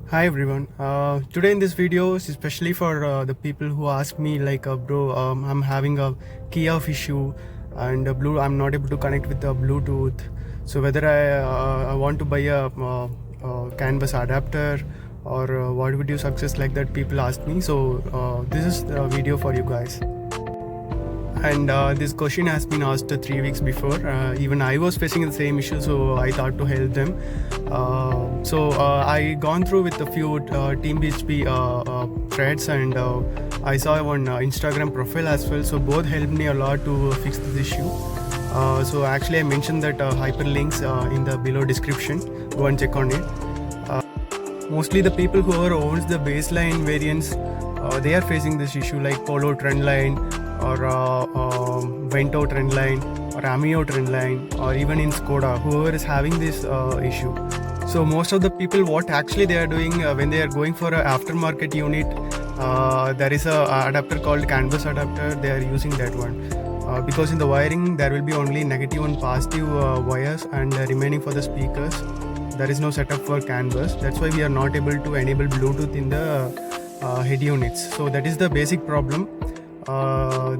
Hi everyone. Today in this video is especially for the people who ask me like, bro, I'm having a key off issue and I'm not able to connect with the Bluetooth. So whether I want to buy a CAN bus adapter or what would you suggest like that? People ask me. So this is the video for you guys. And this question has been asked 3 weeks before. Even I was facing the same issue, so I thought to help them. I gone through with a few Team BHP threads, and I saw one Instagram profile as well. So both helped me a lot to fix this issue. So actually I mentioned that hyperlinks in the below description. Go and check on it. Mostly the people who owns the baseline variants, they are facing this issue like Polo Trendline or Vento Trendline or Amio Trendline, or even in Skoda, whoever is having this issue. So most of the people, what actually they are doing when they are going for an aftermarket unit, there is a adapter called CAN bus adapter. They are using that one. Because in the wiring there will be only negative and positive wires, and remaining for the speakers there is no setup for CAN bus. That's why we are not able to enable Bluetooth in the head units. So that is the basic problem.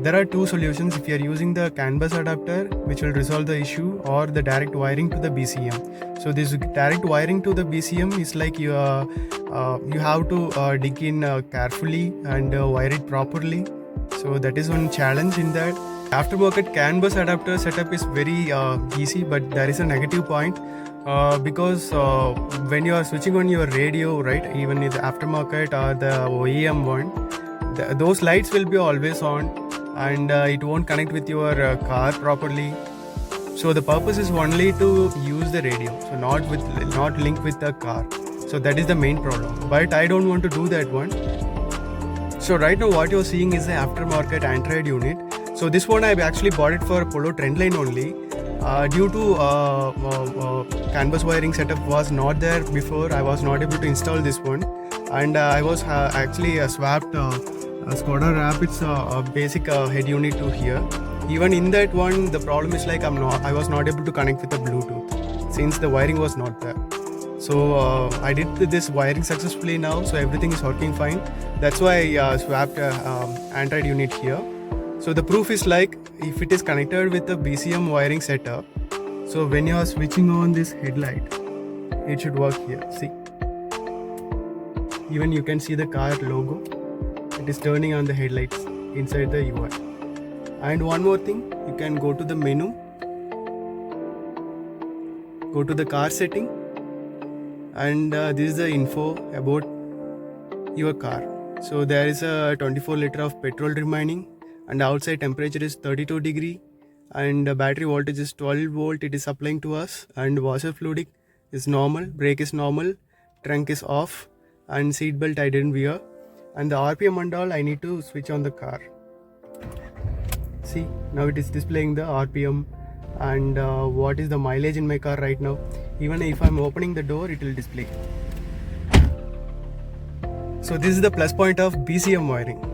There are two solutions if you are using the CAN bus adapter, which will resolve the issue, or the direct wiring to the BCM. So this direct wiring to the BCM is like you have to dig in carefully and wire it properly. So that is one challenge in that. Aftermarket CAN bus adapter setup is very easy, but there is a negative point. Because when you are switching on your radio, right, even in the aftermarket or the OEM one, those lights will be always on, and it won't connect with your car properly. So the purpose is only to use the radio, so not link with the car. So that is the main problem, but I don't want to do that one. So right now what you're seeing is the aftermarket Android unit. So this one I've actually bought it for Polo Trendline only. Due to CAN bus wiring setup was not there before, I was not able to install this one, and I was actually swapped Skoda Rapid's basic head unit to here. Even in that one, the problem is like I was not able to connect with the Bluetooth since the wiring was not there. So I did this wiring successfully now, so everything is working fine. That's why I swapped Android unit here. So the proof is like if it is connected with the BCM wiring setup, so when you are switching on this headlight, it should work here. See, even you can see the car logo. It is turning on the headlights inside the UI. And one more thing, you can go to the menu, go to the car setting, and this is the info about your car. So there is a 24 liter of petrol remaining, and outside temperature is 32 degree, and the battery voltage is 12 volt. It is supplying to us, and washer fluid is normal, brake is normal, trunk is off, and seat belt I didn't wear, and the RPM and all I need to switch on the car. See, now it is displaying the RPM and what is the mileage in my car right now. Even if I'm opening the door, it will display. So this is the plus point of BCM wiring.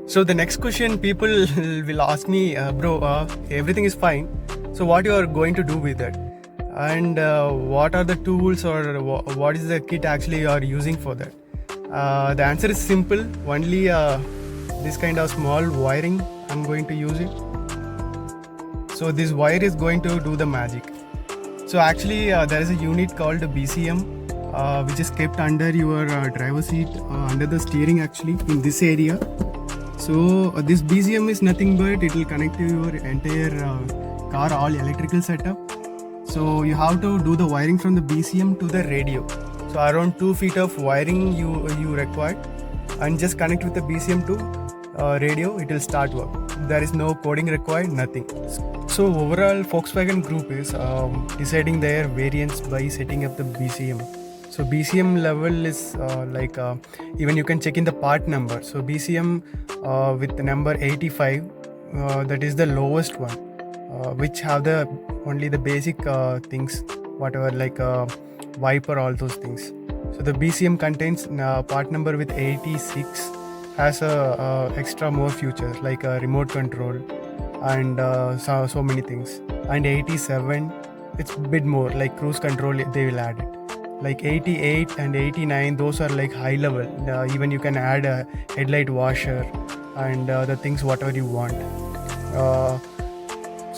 So the next question people will ask me, bro, everything is fine. So what you are going to do with it? And what are the tools or what is the kit actually you are using for that? The answer is simple. Only this kind of small wiring I'm going to use it. So this wire is going to do the magic. So actually there is a unit called BCM which is kept under your driver seat, under the steering actually, in this area. So this BCM is nothing but it will connect to your entire car all electrical setup. So you have to do the wiring from the BCM to the radio. So around 2 feet of wiring you require, and just connect with the BCM to radio, it will start work. There is no coding required, nothing. So overall Volkswagen Group is deciding their variants by setting up the BCM. So BCM level is even you can check in the part number. So BCM with the number 85, that is the lowest one, which have the only the basic things, whatever like wiper, all those things. So the BCM contains part number with 86 has a extra more features like a remote control and so many things. And 87, it's a bit more like cruise control, they will add it. like 88 and 89, those are like high level. Even you can add a headlight washer and the things whatever you want.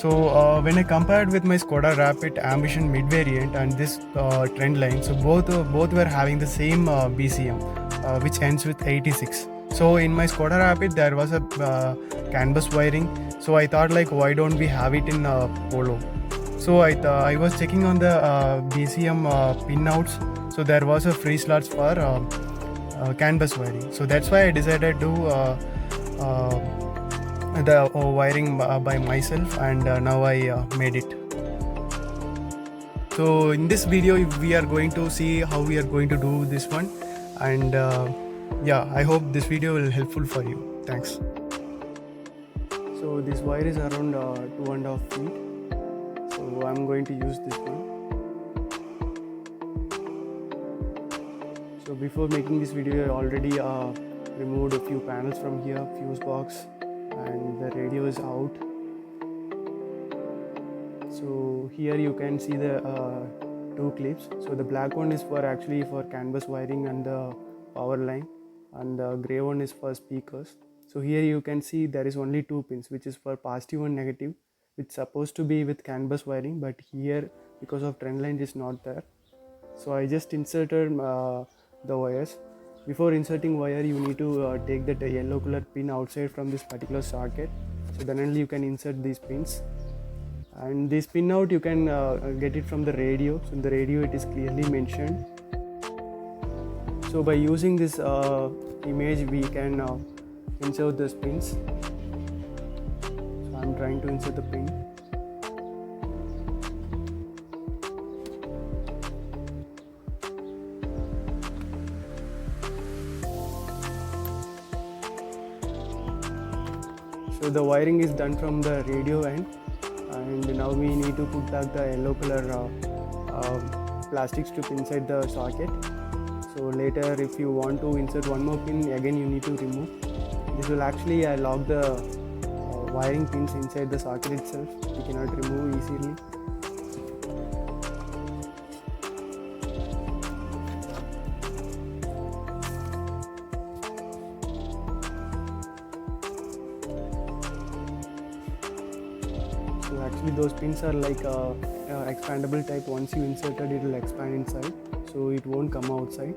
When I compared with my Skoda Rapid Ambition mid variant and this Trendline, so both were having the same BCM, which ends with 86. So in my Skoda Rapid there was a CAN bus wiring, so I thought like why don't we have it in Polo. So I was checking on the BCM pinouts, so there was a free slots for CAN bus wiring, so that's why I decided to the wiring by myself, and now I made it. So in this video we are going to see how we are going to do this one, and yeah, I hope this video will helpful for you. Thanks. So this wire is around 2.5 feet, so I'm going to use this one. So before making this video I already removed a few panels from here, fuse box, and the radio is out. So here you can see the two clips. So the black one is for actually for CAN bus wiring and the power line, and the gray one is for speakers. So here you can see there is only two pins, which is for positive and negative, which is supposed to be with CAN bus wiring, but here because of Trendline it is not there. So I just inserted the wires. Before inserting wire, you need to take that yellow color pin outside from this particular socket, so then only you can insert these pins. And this pin out you can get it from the radio. So in the radio it is clearly mentioned. So by using this image we can insert the pins. So I'm trying to insert the pin. So the wiring is done from the radio end, and now we need to put back the yellow color plastic strip inside the socket. So later if you want to insert one more pin, again you need to remove. This will actually lock the wiring pins inside the socket itself. You cannot remove easily. So actually those pins are like expandable type. Once you inserted, it will expand inside, so it won't come outside.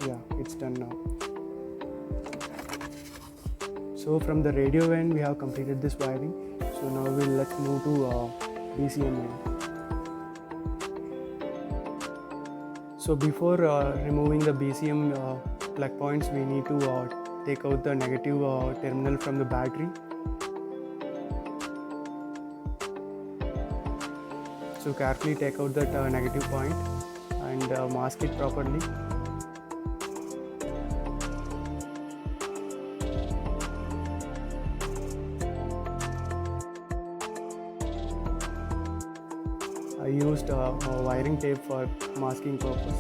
Yeah, it's done now. So from the radio end we have completed this wiring. So now let's move to BCM end. So before removing the BCM plug points, we need to take out the negative terminal from the battery. So carefully take out that negative point and mask it properly. I used wiring tape for masking purpose.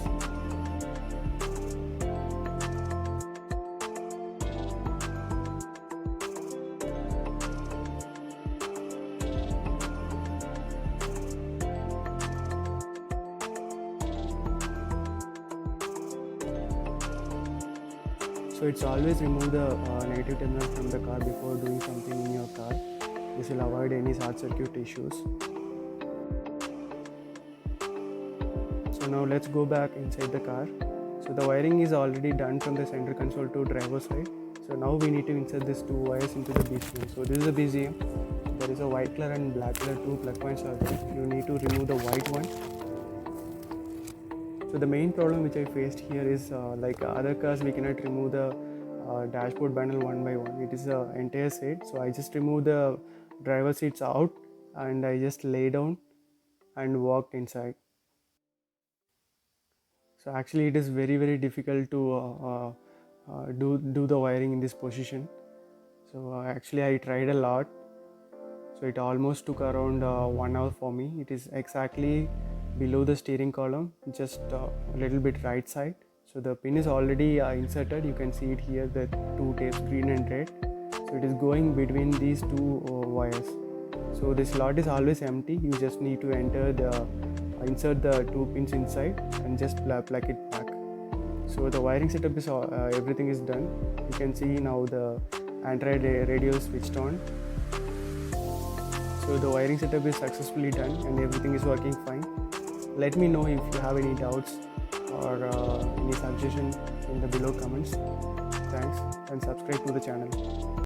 So it's always remove the negative terminal from the car before doing something in your car. This will avoid any short circuit issues. So now let's go back inside the car. So the wiring is already done from the center console to driver side. So now we need to insert these two wires into the BCM. So this is a BCM. There is a white color and black color, two plug points are there. You need to remove the white one. So the main problem which I faced here is like other cars, we cannot remove the dashboard panel one by one. It is the entire set. So I just removed the driver seats out and I just lay down and walked inside. So actually it is very difficult to do the wiring in this position. So actually I tried a lot. So it almost took around 1 hour for me. It is exactly below the steering column, just a little bit right side. So the pin is already inserted. You can see it here, the two tapes, green and red. So it is going between these two wires. So the slot is always empty. You just need to insert the two pins inside and just plug it back. So the wiring setup is everything is done. You can see now the Android radio is switched on. So the wiring setup is successfully done and everything is working fine. Let me know if you have any doubts or any suggestion in the below comments. Thanks, and subscribe to the channel.